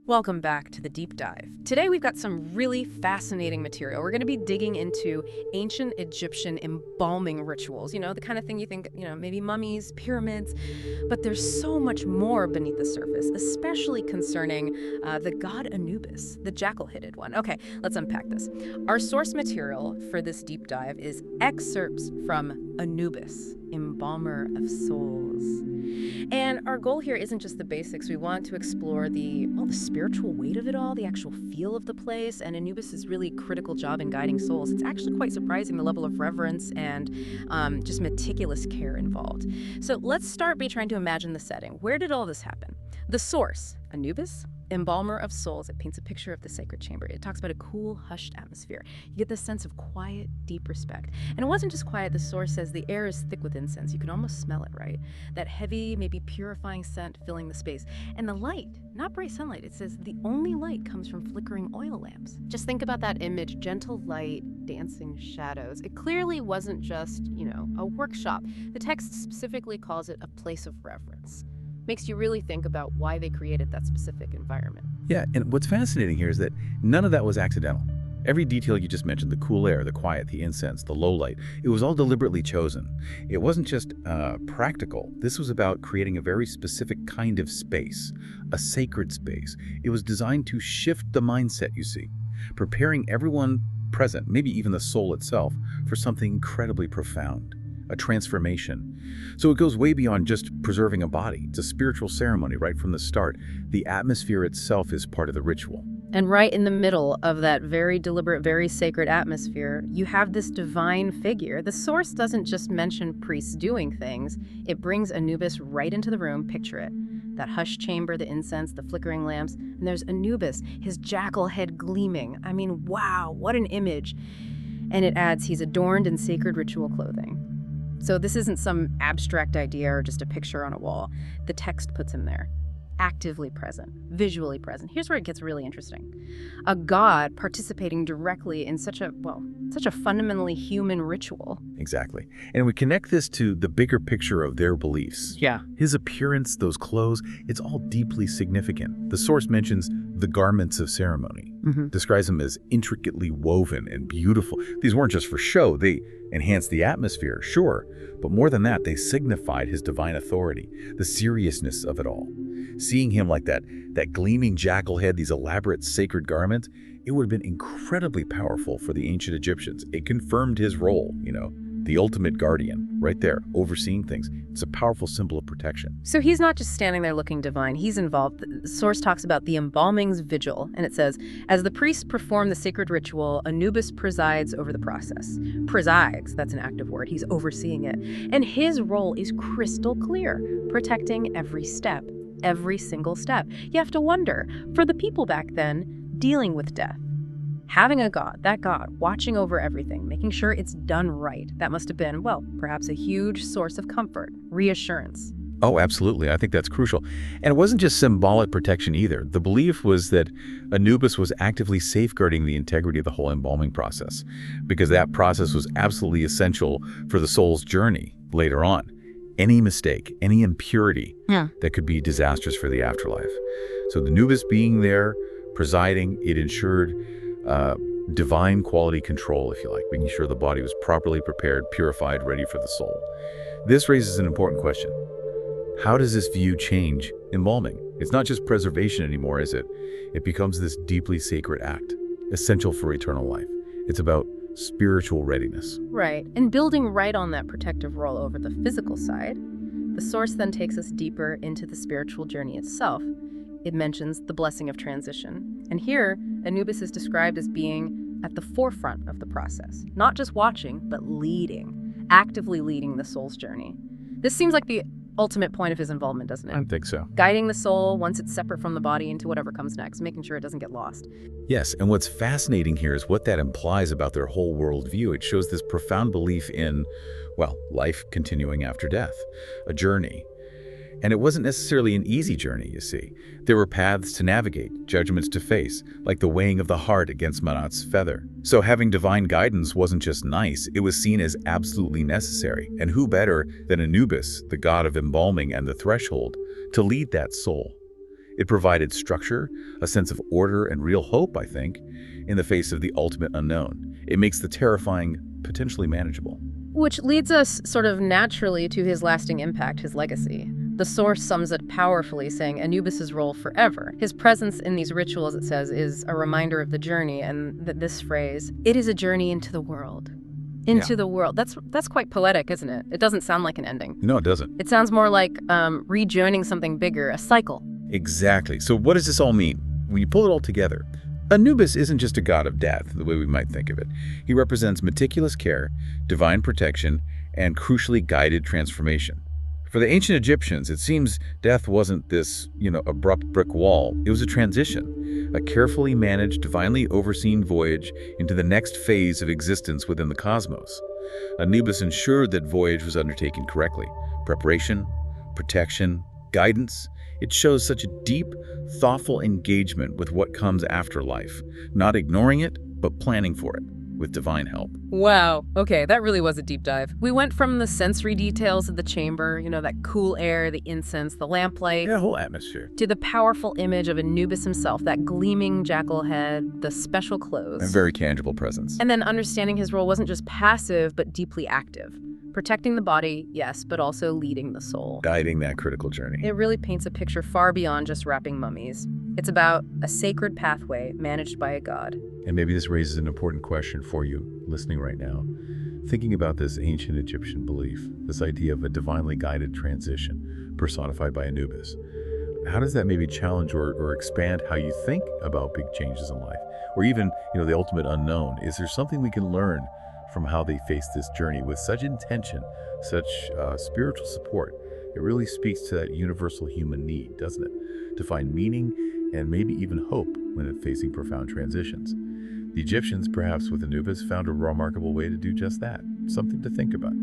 Welcome back to the deep dive. Today we've got some really fascinating material. We're going to be digging into ancient Egyptian embalming rituals. You know, the kind of thing you think, maybe mummies, pyramids, but there's so much more beneath the surface, especially concerning the god Anubis, the jackal-headed one. Okay, let's unpack this. Our source material for this deep dive is excerpts from Anubis, embalmer of souls. And our goal here isn't just the basics. We want to explore the spiritual weight of it all, the actual feel of the place, and Anubis' really critical job in guiding souls. It's actually quite surprising the level of reverence and just meticulous care involved. So let's start by trying to imagine the setting. Where did all this happen? The source, Anubis, embalmer of souls. It paints a picture of the sacred chamber. It talks about a cool, hushed atmosphere. You get this sense of quiet, deep respect. And it wasn't just quiet. The source says the air is thick with incense. You can almost smell it, right? That heavy, maybe purifying scent filling the space. And the light, not bright sunlight. It says the only light comes from flickering oil lamps. Just think about that image, gentle light, dancing shadows. It clearly wasn't just, a workshop. The text specifically calls it a place of reverence. Makes you really think about why they created that specific environment. Yeah, and what's fascinating here is that none of that was accidental. Every detail you just mentioned, the cool air, the quiet, the incense, the low light, it was all deliberately chosen. It wasn't just practical. This was about creating a very specific kind of space, a sacred space. It was designed to shift the mindset, you see, preparing everyone present, maybe even the soul itself, for something incredibly profound. A transformation. So it goes way beyond just preserving a body. It's a spiritual ceremony right from the start. The atmosphere itself is part of the ritual. And right in the middle of that very deliberate, very sacred atmosphere, you have this divine figure. The source doesn't just mention priests doing things. It brings Anubis right into the room. Picture it. That hushed chamber, the incense, the flickering lamps. And there's Anubis, his jackal head gleaming. I mean, wow, what an image. And it adds he's adorned in sacred ritual clothing. So this isn't some abstract idea or just a picture on a wall. The text puts him there, actively present, visually present. Here's where it gets really interesting. A god participating directly in such a fundamentally human ritual. Exactly. And we connect this to the bigger picture of their beliefs. Yeah. His appearance, those clothes, it's all deeply significant. The source mentions the garments of ceremony, describes them as intricately woven and beautiful. These weren't just for show. They enhanced the atmosphere, sure, but more than that, they signified his divine authority, the seriousness of it all. Seeing him like that gleaming jackal head, these elaborate sacred garments, it would have been incredibly powerful for the ancient Egyptians. It confirmed his role, the ultimate guardian, right there, overseeing things. It's a powerful symbol of protection. So he's not just standing there looking divine, he's involved. The source talks about the embalming's vigil, and it says, as the priests perform the sacred ritual, Anubis presides over the process. Presides, that's an active word, he's overseeing it. And his role is crystal clear, protecting every step, every single step. You have to wonder, for the people back then, dealing with death, having a god, that god, watching over everything, making sure it's done right, that must have been, perhaps a huge source of comfort, reassurance. Oh, absolutely. I think that's crucial. And it wasn't just symbolic protection either. The belief was that Anubis was actively safeguarding the integrity of the whole embalming process, because that process was absolutely essential for the soul's journey later on. Any mistake, any impurity that could be disastrous for the afterlife. So the Anubis being there, presiding, it ensured divine quality control, if you like, making sure the body was properly prepared, purified, ready for the soul. This raises an important question. How does this view change embalming? It's not just preservation anymore, is it? It becomes this deeply sacred act, essential for eternal life. It's about spiritual readiness. Right, and building right on that protective role over the physical side, the source then takes us deeper into the spiritual journey itself. It mentions the blessing of transition. And here, Anubis is described as being at the forefront of the process, not just watching, but leading, actively leading the soul's journey. This seems like the ultimate point of his involvement, doesn't it? I think so. Guiding the soul once it's separate from the body into whatever comes next, making sure it doesn't get lost. Yes, and what's fascinating here is what that implies about their whole worldview. It shows this profound belief in, life continuing after death, a journey. And it wasn't necessarily an easy journey, you see. There were paths to navigate, judgments to face, like the weighing of the heart against Manat's feather. So having divine guidance wasn't just nice, it was seen as absolutely necessary. And who better than Anubis, the god of embalming and the threshold, to lead that soul? It provided structure, a sense of order, and real hope, I think, in the face of the ultimate unknown. It makes the terrifying potentially manageable. Which leads us sort of naturally to his lasting impact, his legacy. The source sums it powerfully, saying Anubis's role forever. His presence in these rituals, it says, is a reminder of the journey, and that this phrase, it is a journey into the world. Into the world. That's quite poetic, isn't it? It doesn't sound like an ending. No, it doesn't. It sounds more like rejoining something bigger, a cycle. Exactly. So what does this all mean? When you pull it all together, Anubis isn't just a god of death, the way we might think of it. He represents meticulous care, divine protection, and crucially guided transformation. For the ancient Egyptians, it seems death wasn't this, abrupt brick wall. It was a transition, a carefully managed, divinely overseen voyage into the next phase of existence within the cosmos. Anubis ensured that voyage was undertaken correctly. Preparation, protection, guidance. It shows such a deep, thoughtful engagement with what comes after life, not ignoring it, but planning for it, with divine help. Wow. Okay, that really was a deep dive. We went from the sensory details of the chamber, that cool air, the incense, the lamplight. Yeah, whole atmosphere. To the powerful image of Anubis himself, that gleaming jackal head, the special clothes. A very tangible presence. And then understanding his role wasn't just passive, but deeply active. Protecting the body, yes, but also leading the soul. Guiding that critical journey. It really paints a picture far beyond just wrapping mummies. It's about a sacred pathway managed by a god. And maybe this raises an important question for you listening right now. Thinking about this ancient Egyptian belief, this idea of a divinely guided transition personified by Anubis, how does that maybe challenge or expand how you think about big changes in life? Or even, the ultimate unknown? Is there something we can learn from how they faced this journey with such intention, such spiritual support? It really speaks to that universal human need, doesn't it? To find meaning and maybe even hope when facing profound transitions. The Egyptians, perhaps with Anubis, found a remarkable way to do just that. Something to think about.